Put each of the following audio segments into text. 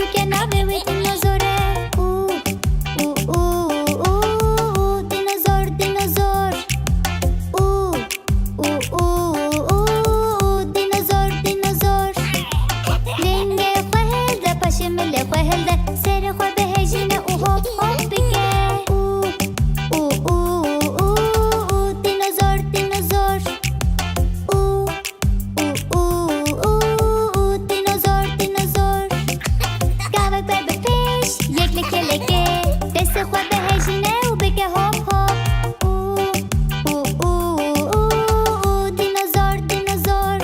بك نابي وديناصورة ديناصور ديناصور ديناصور ديناصور لنگه خوهلده پاشمله خوهلده سر خواه بهجینه او هوب هوب بگه ديناصور ديناصور ديناصور ديناصور قهوه بر پیش یک لکه لکه دست خواه بهجینه و بگه هوب هوب ديناصور ديناصور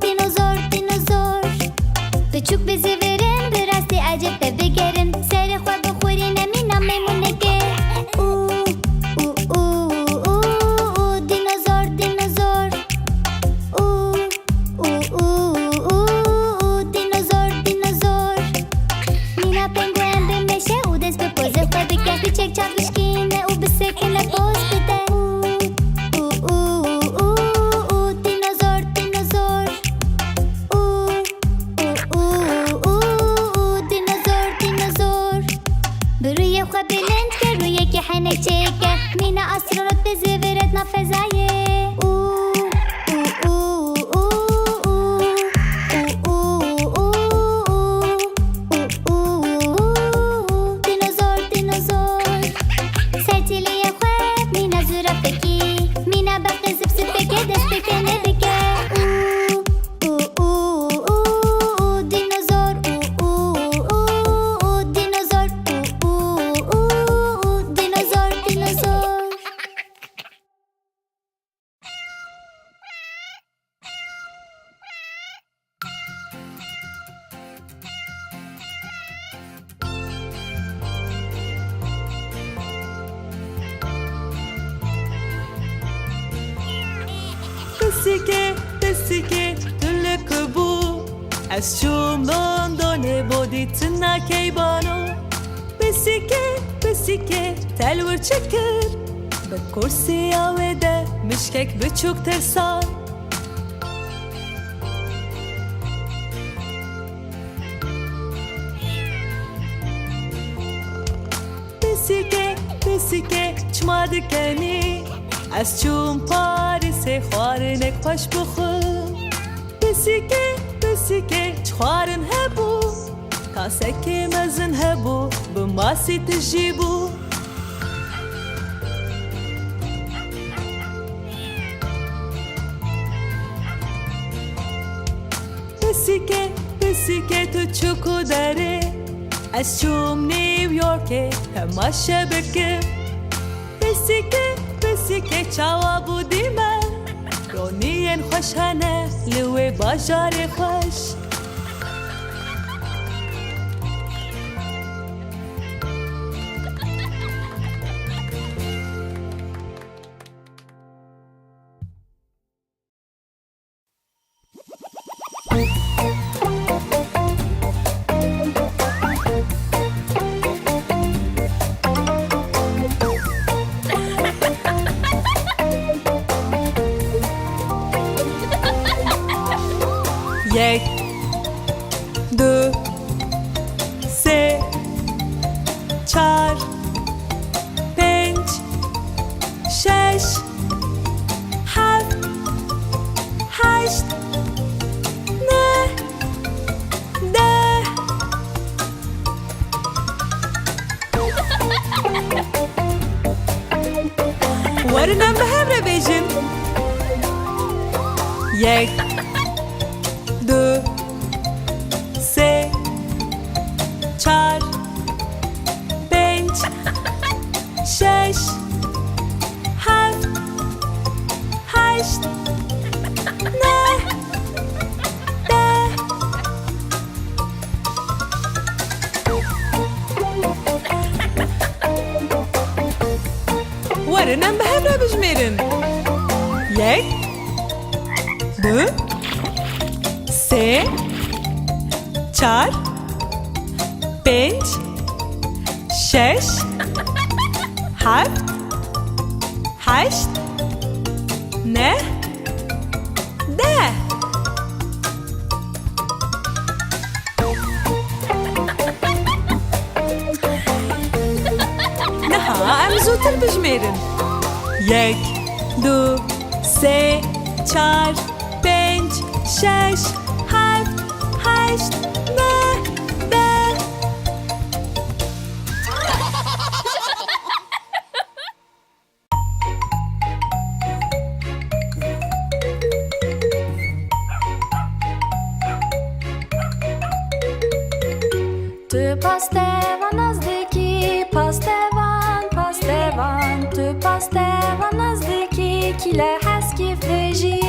ديناصور ديناصور بچوک بزی برن براستی عجب بگرن سر خواه بخورین امینا میمونگه ديناصور ديناصور ديناصور ديناصور مینا پنگوئن بمیشه او دست به پوزه خواه بگه پیچک چاک بشکینه او بسکنه پوز بده ديناصور ديناصور ديناصور ديناصور بروی خواه بلند که روی که حنک چکه مینا اسرارات به زیورت نفذایه ديناصور ديناصور سرتیلی خواه مینا زورا فکی مینا بخت زب زب بگه دست بکنه بگه ديناصور ديناصور ديناصور ديناصور بسیکه تلک بو از چومدان دانه بودی تنکی بانو بسیکه تلور چکر به کرسی آویده مشکک بچوک ترسان بسیکه چما دکنی از چوم پاریسه خوارنک پاش بخور بسیکه چخوارن هبو کاسکی مزن هبو بماسی تجیبو بسیکه تو چوکو داره از چوم نیویورکه همه شبکه بسیکه چاوا بودی من رونین خوشانه لوی باجار خوش یک دو سه چار پنج شش هفت هشت نه ده ورنم به هم رو بیجن یک دو سه چار پنج شش هفت هشت نه ده ورنم به هم رو بجمیرن یک دو سه چار پنج شش هفت هشت نه ده آستر بجمیرن 1 2 3 4 5 6 7 8 9 10 Tu pastevan nazdiki, pastevan, pastevan. Tu pastevan nazdiki, kile heskif deji.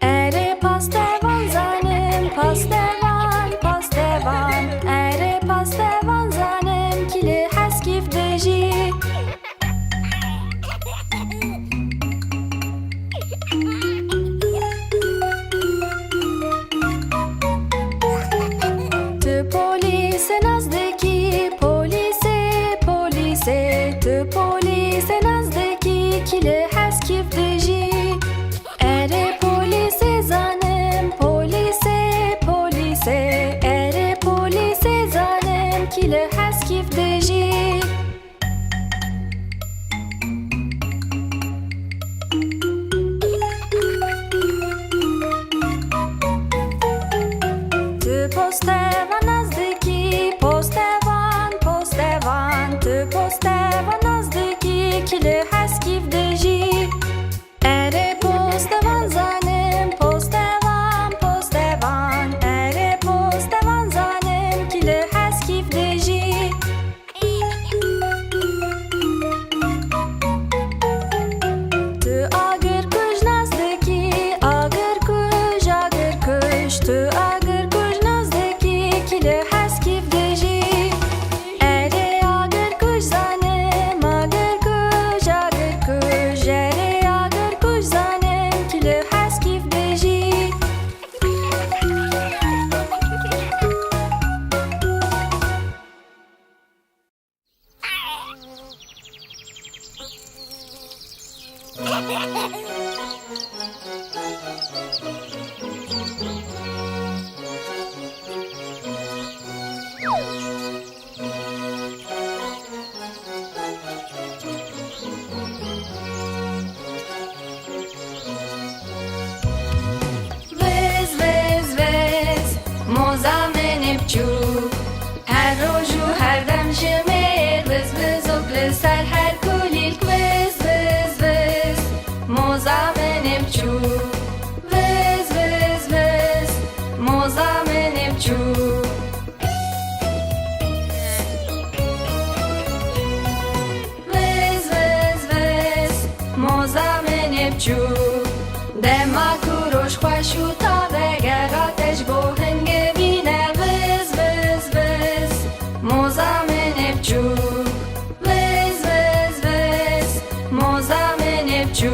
Ere pastevan zanim, pastevan, pastevan. Ere pastevan zanim, kile heskif deji. Tu polise nazdeki, polise, polise. Tu polise nazdeki, kile heskif deji. Ere polise zanim, polise, polise. Ere polise zanim, kile heskif deji. Tu postevan nazdeki, postevan, postevan. Tu postevan nazdeki, kile heskif deji. Ere postevan zanim, postevan, postevan. Ere postevan zanim, kile heskif deji. Tu agır kuj nazdeki, agır kuj, agır kuj. Tu agır kuj nazdeki, kile heskif deji. Ere agır kuj zanim, agır kuj, agır kuj. Ere agır kuj zanim, kile heskif deji. Vez, vez, vez, moza menipçu. Her roju her dem jemir, vez, vez, oglisar her kulilk. Vez, vez, vez, moza menipçu. Vez, vez, vez, moza menipçu. Vez, vez, vez, moza menipçu. Dema kurosh khwashu ta veger ateş bo hengevine. Vez, vez, vez, moza menipçu. Vez, vez, vez, moza menipçu.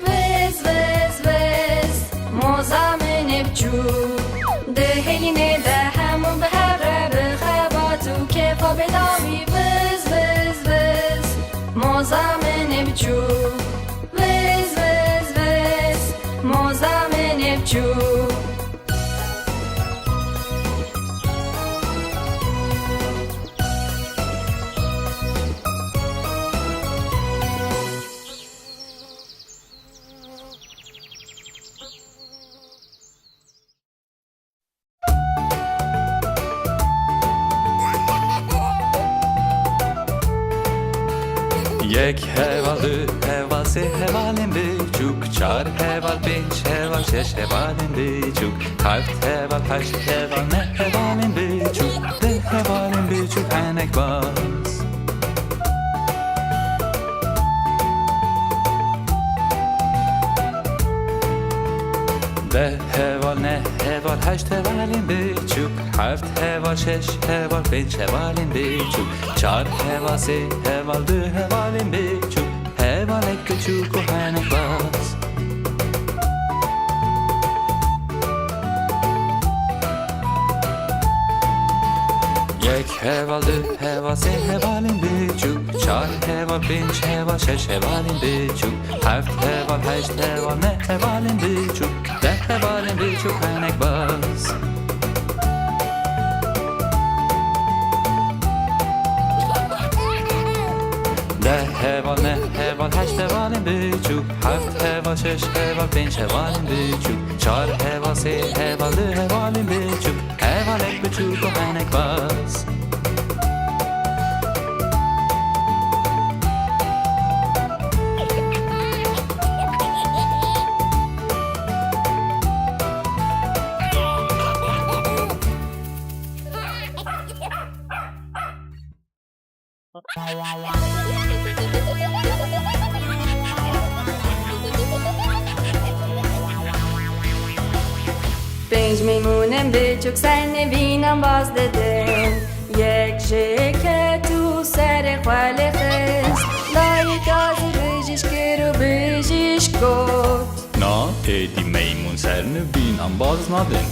Vez, vez, vez, moza menipçu. Dehine de hemu behevre bixebatu kefa bedami. Vez, vez, vez, moza menipçu. Vez, vez, vez, moza menipçu. یک هوال دو هوال سه هوالیم بیچوک چار هوال پنج هوال شش هوالیم بیچوک هفت هوال هشت هوال نه هوالیم بیچوک ده هوالیم بیچوک انک باز ده هوال نه هوال هشت هوالیم بیچوک هفت هوال شش هوال پنج هوالیم بیچوک چار هوال سه هوال دو هوالیم بیچوک هوال کچوک و هنک باز یک هوال دو هوال سه هوالیم بیچوک چار هوال پنج هوال شش هوالیم بیچوک هفت هوال هشت هوال نه هوالیم بیچوک ده هوالیم بیچوک هنک باز heval ne heval هشت hevalin büçük هفت heval şeş heval beş hevalin büçük çar heval se heval dö hevalin büçük heval ek büçük och en ek bas پنج میمونم بچوک سر نوینم باز دادم یک شکه تو سر خاله خست لای گازی بجیش کرو بجیش گفت Na edi meymun serne bin an baznaden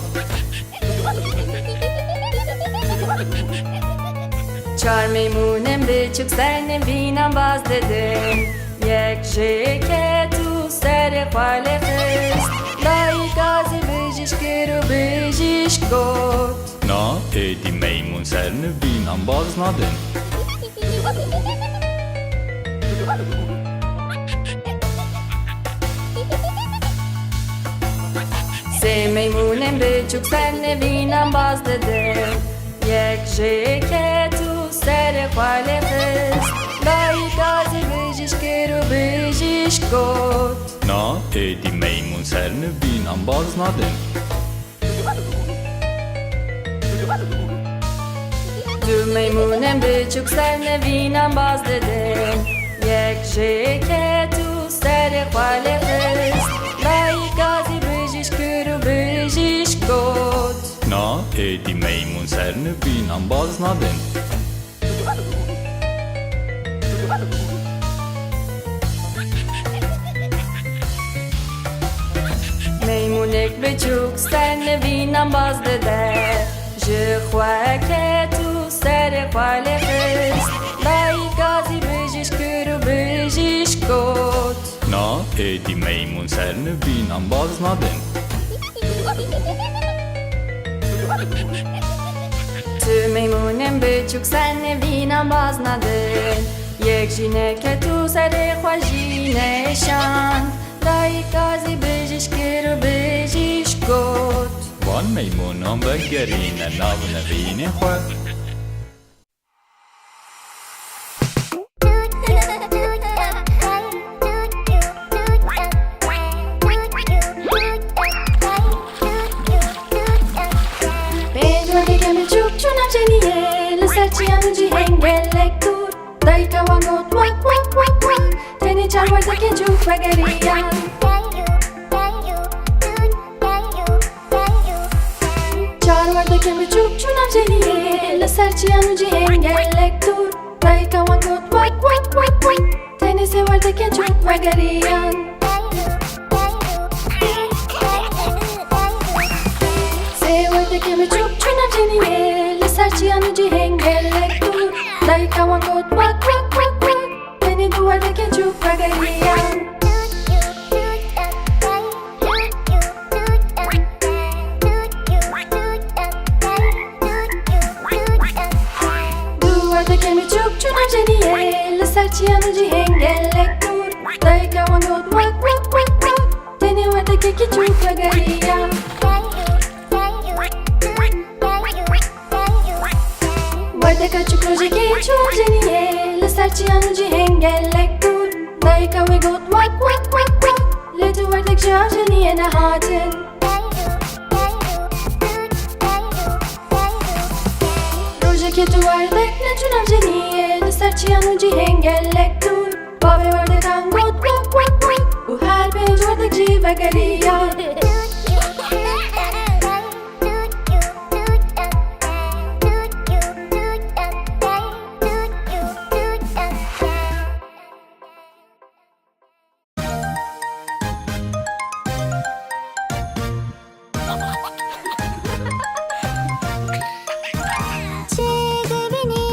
چار میمونم بچوک سر نوینم باز دادم یک شکه تو سر خاله خست لای گازی بجیش کرو بجیش گفت Na edi meymun serne bin an baznaden سه میمونم بچوک سر نوینم باز دادم یک شکه تو سر خاله خست لای گازی بجیش کرو بجیش گفت Na edi meymun serne bin an baznaden دو میمونم بچوک سر نوینم باز دادم یک شکه تو سر خاله خست لای گازی بجیش کرو بجیش گفت Na edi meymun serne bin an baznaden میمونک بچوک سر نوینم باز داده جخواه که تو سر خاله خست لای گازی بجیش کرو بجیش گفت Na edi meymun serne bin an baznaden تو میمونم بچوک سر نوینم باز ندن یک جینه که تو سر خوشینشان لای گازی بجیش کرو بجیش گفت Van meymun an begerine navne vini khwa Bejwadi kemi çuk çunam jeniye Lisarçi anuji hengelek dur Dayka wangot wak wak wak wak Teni charwarda ke çuk bagariyan Charwarda kemi çuk çunam jeniye Lisarçi anuji hengelek dur Dayka wangot wak wak wak wak Teni sewarda ke çuk bagariyan Sewarda kemi çuk çunam jeniye Lisarçi anuji hengelek dur Dayka wangot wak wak wak wak Teni duwarda ke çuk bagariyan Duvarda kemi çuk çunam jeniye Lisarçi anuji hengelek dur Dayka wangot wak wak wak wak Teni warda ke çuk bagariyan Warda ka çuk roje ke çuk jeniye Lisarçi anuji hengelek dur Dayka wangot wak wak wak wak Ledu warda ke jeniye nahatin Roje ke tu wardek ne çunam jeniye Lisarçi anuji hengelek dur Bave warda kangot wak wak wak U her bej warda ji bagariyan چه ببینی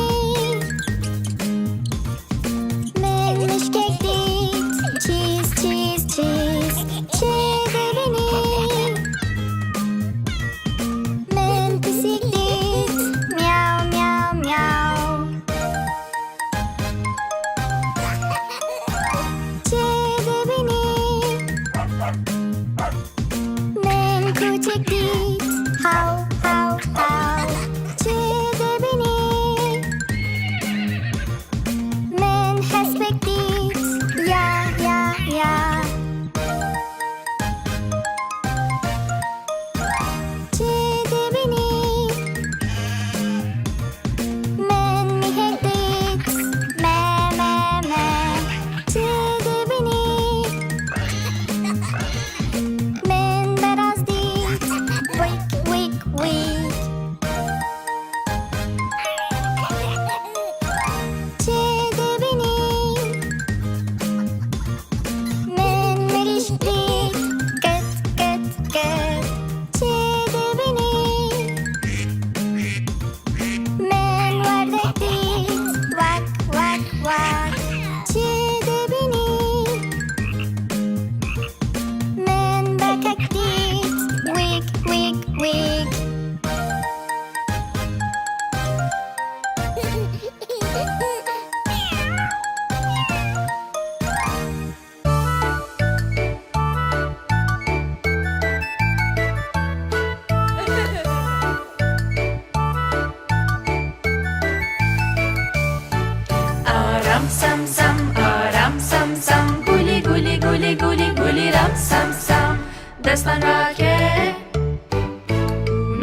sam sam aram sam sam guli guli guli guli guli ram sam sam destan rake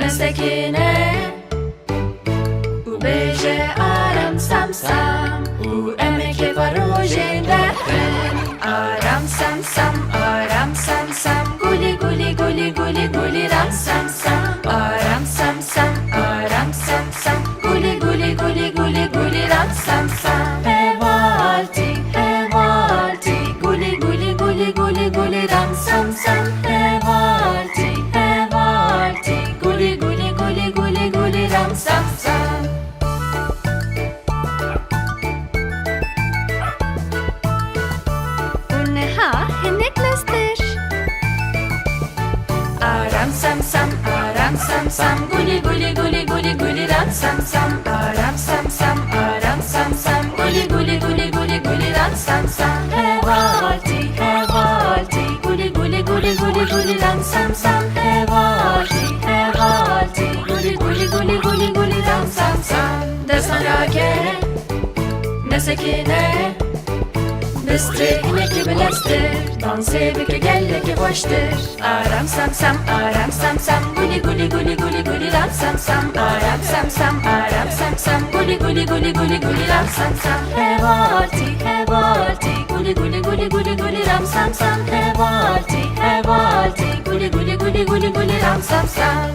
مسكينة وبيجي آرام سام سام وأمك فروجين دهن آرام سام سام آرام سام سام قولي قولي قولي قولي قولي رام سام سام آرام سام سام آرام سام سام قولي قولي قولي قولي قولي رام سام سام هوالتي هوالتي قولي قولي قولي قولي قولي رام سام سام هوالتي هوالتي قولي قولي قولي قولي قولي رام سام سام ها هناك لاستر آرام سام سام آرام سام سام قولي قولي قولي قولي قولي رام سام سام آرام سام سام آرام سام سام قولي قولي قولي قولي قولي رام سام سام هوالتي هوالتي قولي قولي قولي قولي قولي رام سام سام هوالتي هوالتي قولي قولي قولي قولي قولي رام سام سام دستان راكه مسكينه Bistrik ki bilestir Dansı bike gelle ki boştur Aram sam sam aram sam sam Guli guli guli guli guli ram sam sam Aram sam sam aram sam sam Guli guli guli guli guli ram sam sam Hevalti hevalti Guli guli guli guli guli ram sam sam Hevalti hevalti Guli guli guli guli guli ram sam sam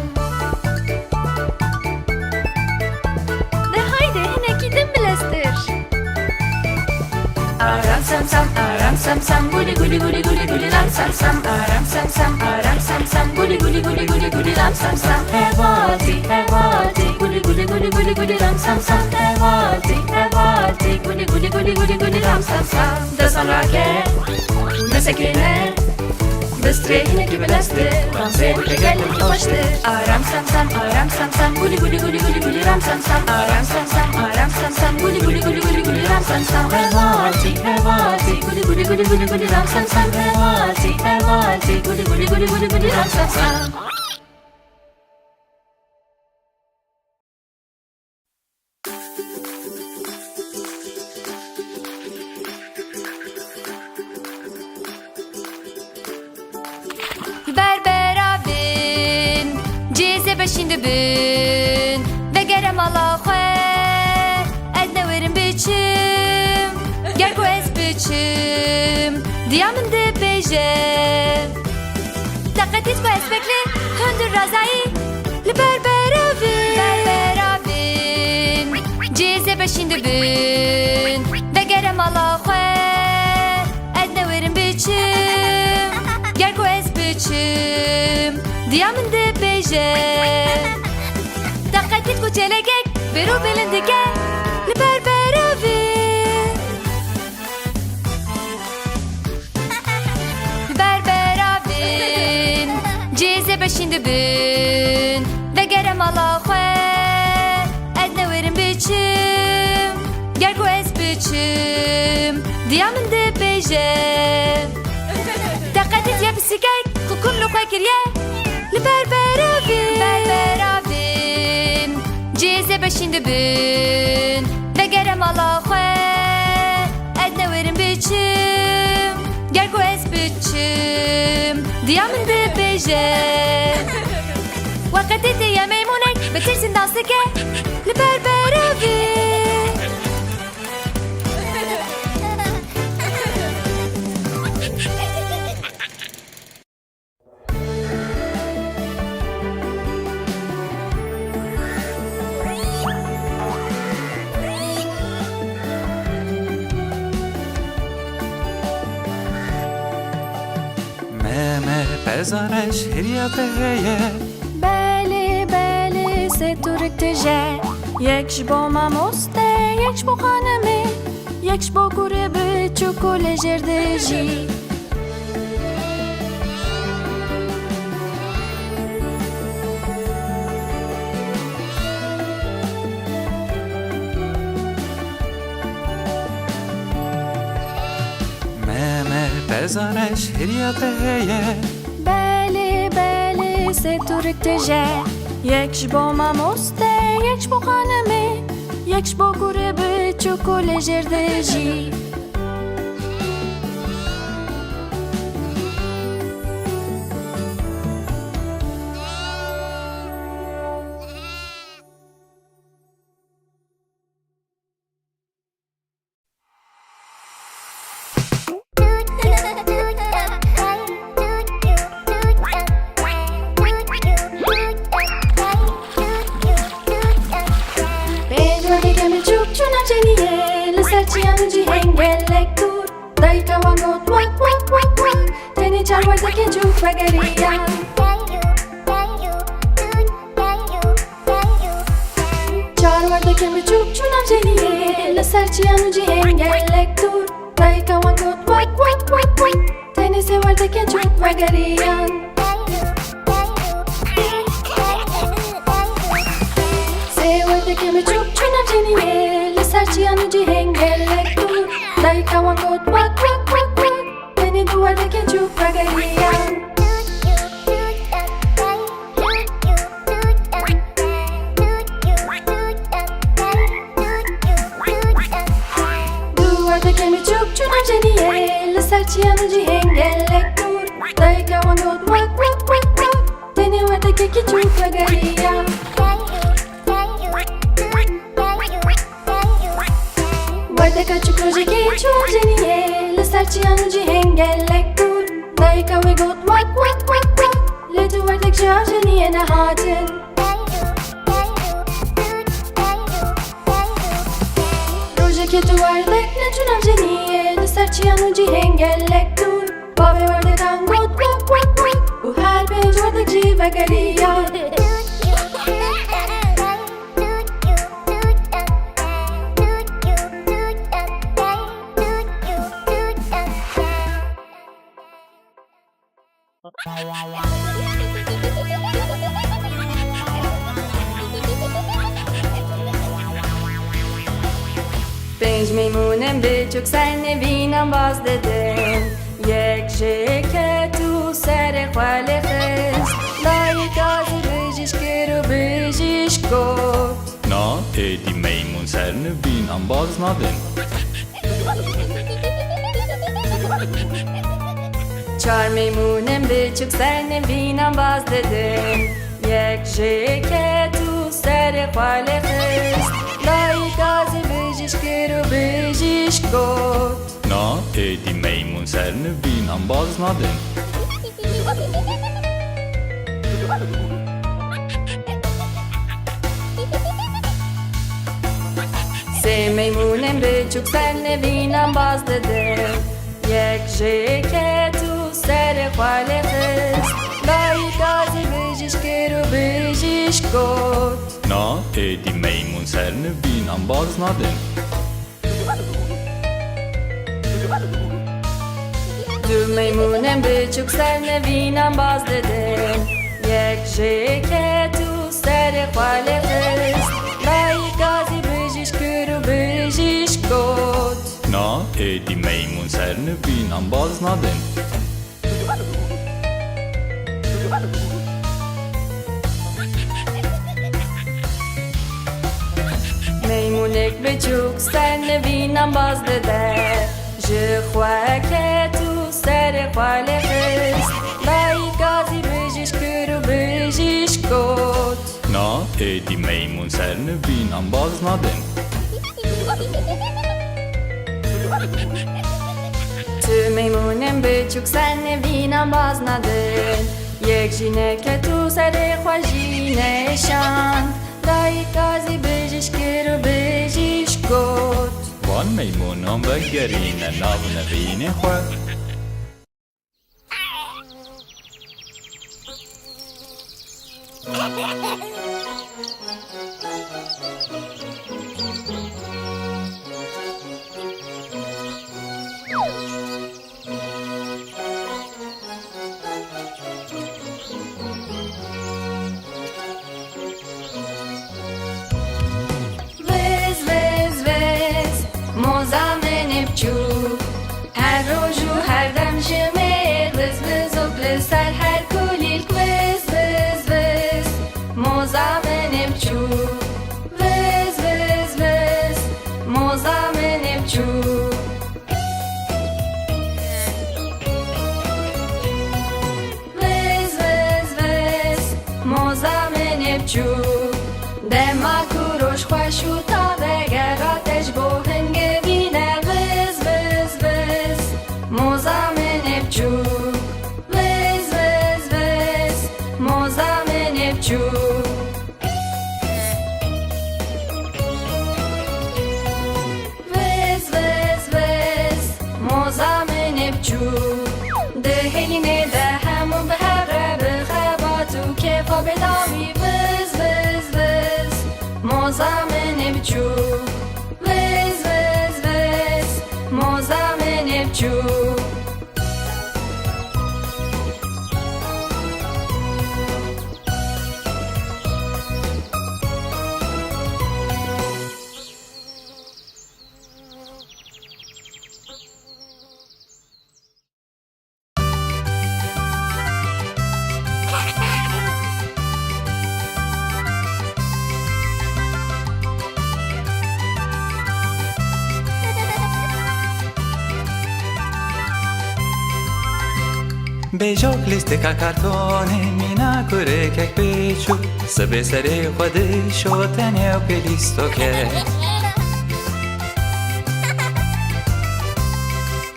De haydi hine gidin bilestir Aram sam sam aram sam sam guli guli guli guli guli ram sam sam aram sam sam aram sam sam guli guli guli guli guli ram sam sam hevalti hevalti guli guli guli guli guli ram sam sam hevalti hevalti guli guli guli guli guli ram sam sam destan rake مسكينة بستريحنا كي بلاستيك رمزي بكجال كي بشتر آرام سام سام آرام سام سام قولي قولي قولي قولي قولي رام سام سام آرام سام سام آرام سام سام قولي قولي قولي قولي قولي رام سام سام هوالتي هوالتي قولي قولي قولي قولي قولي رام سام سام هوالتي هوالتي قولي قولي قولي قولي قولي رام سام سام بشین دبن دگرم الله خواه از نورم بچم گرگو از بچم دیامن ده بیجه دقتیت با از بکلی هندر رازایی لبربرابین جیزه بشین دبن دگرم الله خواه از نورم بچم گرگو از بچم دیامن ده بیجه دقتیت کو چلگک برو بلندگه لبربرابین جیزه بشین دبن دگرم الله خواه از نورم بچم گرگو از بچم دیامن ده بیجه دقتیت یا بسیگک کن لو خواه کریه لبربرابین جیزه بشین دبن دگرم الله خواه از نورم بچم گرگو از بچم دیامن ده بیجه وقتیت یا میمونک بترسین داستکه لبربرابین پزانش هریا بهیه بله بله سه ترکتجه یکش با ماموسته یکش با خانمه یکش با گوره به چوکول جردجی پزانش هریا بهیه بله بله سه ترکتجه یکش با ماموسته یکش با خانمه یکش با گوره بچوک و لجر دجی Sercianji hengelek dur Dai kawangot wak wak wak wak Teni charwarda ke juk bagariyan Charwarda ke mi juk chunam jeniye La sercianji hengelek dur Dai kawangot wak wak wak wak Teni sewarda ke juk bagariyan Sewarda ke mi juk chunam jeniye La sercianji hengelek dur Dai kawangot wak wak wak wak Teni duvarda ke juk bagariyan Duvarda ke mi juk chunam jeniye La sercianji hengelek dur Dai kawangot wak wak wak wak Teni duvarda ke juk bagariyan Guarda kaçı proje geçiyor jeniye La sercianji hengelek dur Dai kawangot wak wak wak wak Le duvarda ke jeniye nehatin Proje ke duvarda ne chunam jeniye La sercianji hengelek dur Bave varda kangot wak wak wak U her pej varda ke bagariyan پنج میمونم به چوک سر نبینم باز دادم یک جکت و سر خاله خست دایی تازه بجیش کرد و بجیش گفت Na edi meymun serini binam baz nadin چهار میمونم به چوک سر نبینم باز دادم یک جکت و سر خاله خست دایی تازه بجیش کرد و بجیش گفت Na edi meymun serini binam baz nadin سه میمونم به چوک سر نبینم باز دادم یک جکت و سر خاله خست دایی تازه بجیش کرد و بجیش گفت Na edi meymun serini binam baz nadin دو میمونم به چوک سر نبینم باز دادم یک جکت و سر خاله خست دایی تازه بجیش کرد و بجیش گفت Na edi meymun serini binam baz nadin میمونک به چوک سر نبینم باز داده جخواه که تو سر خاله خست دایی گازی بجیش کرد و بجیش گفت Na edi meymun serini binam baz nadin تو میمونم به چوک سر نبینم باز ندن یک جینه که تو سر خوشی نشان دایی گازی بجیش کرد و بجیش گفت Van meymunam ve gerine nav nevine xwe وز وز وز موزامن بچوک هر روز و هر دم شمر وز وز و بلسر هر کلیل وز وز وز موزامن بچوک وز وز وز شوتا وگر آتش بو هنگ بینه وز وز وز موزامن ابچو وز وز وز موزامن ابچو وز وز وز موزامن ابچو دهینه ده همون به هر بخباتو کفا بدامی وز وز وز موزامن ابچو وز وز وز موزامن ابچو بیجاک لیستکا کارتونه مینا کره کک بیچو سبه سری خود شوتنه و پلیستو که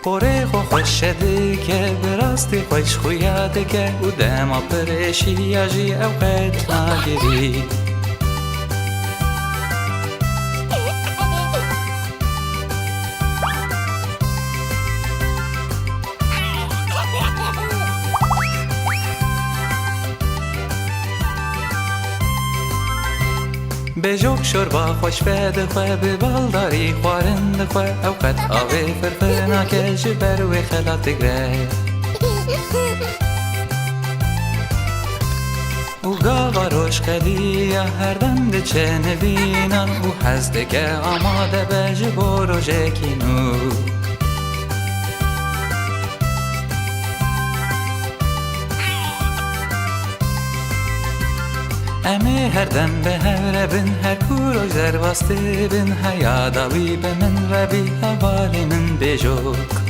پره خو خوش شده که براستی خوش خویاده که او دما پرشی آجی اوقات نگیری بجوک شوربا خوش بده خواه به بالداری خوارند خواه اوقات آوه فرفرنا که جبر و خلات گره او گاوا روش خلی هر دم چه نبینن او هزده که آماده به جبو رو جکینو امه هر دم به هر بن هر کور زر واسطه بن حیاداوی به من ربی حوالی من بجوک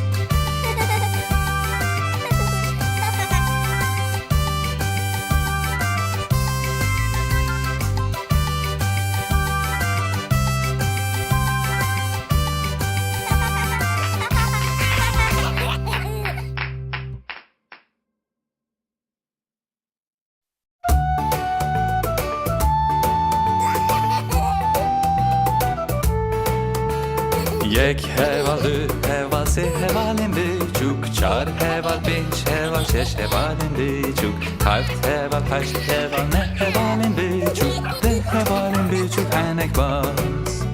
یک هوال دو هوال سه هوالین بیچوک چار هوال پنج هوال شش هوالین بیچوک هفت هوال هشت هوال نه هوالین بیچوک ده هوالین بیچوک هنک باز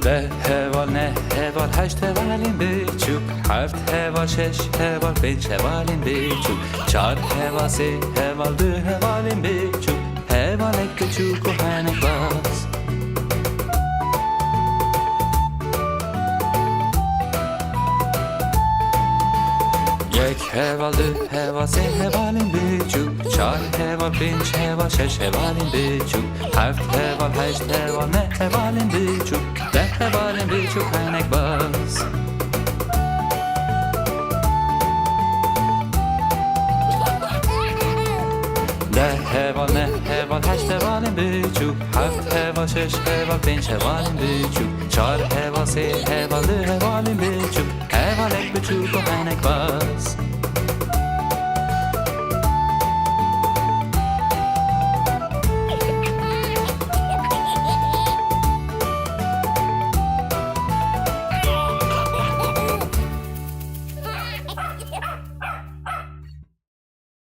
ده هوال نه هوال هشت هوالین بیچوک هفت هوال شش هوال پنج هوالین بیچوک چار هوال سه هوال دو هوالین بیچوک هوال یک کوچوک و هنک باز یک هوال دو هوال سه هوالین بیچوک چار هوال پنج هوال شش هوالین بیچوک هفت هوال هشت هوال نه هوالین بیچوک ده هوالین بیچوک هنک باز ده هوال نه هوال هشت هوالین بیچوک هفت هوال شش هوال پنج هوالین بیچوک چار هوال سه هوال دو هوالین بیچوک هوال یک بیچوک و هنک باز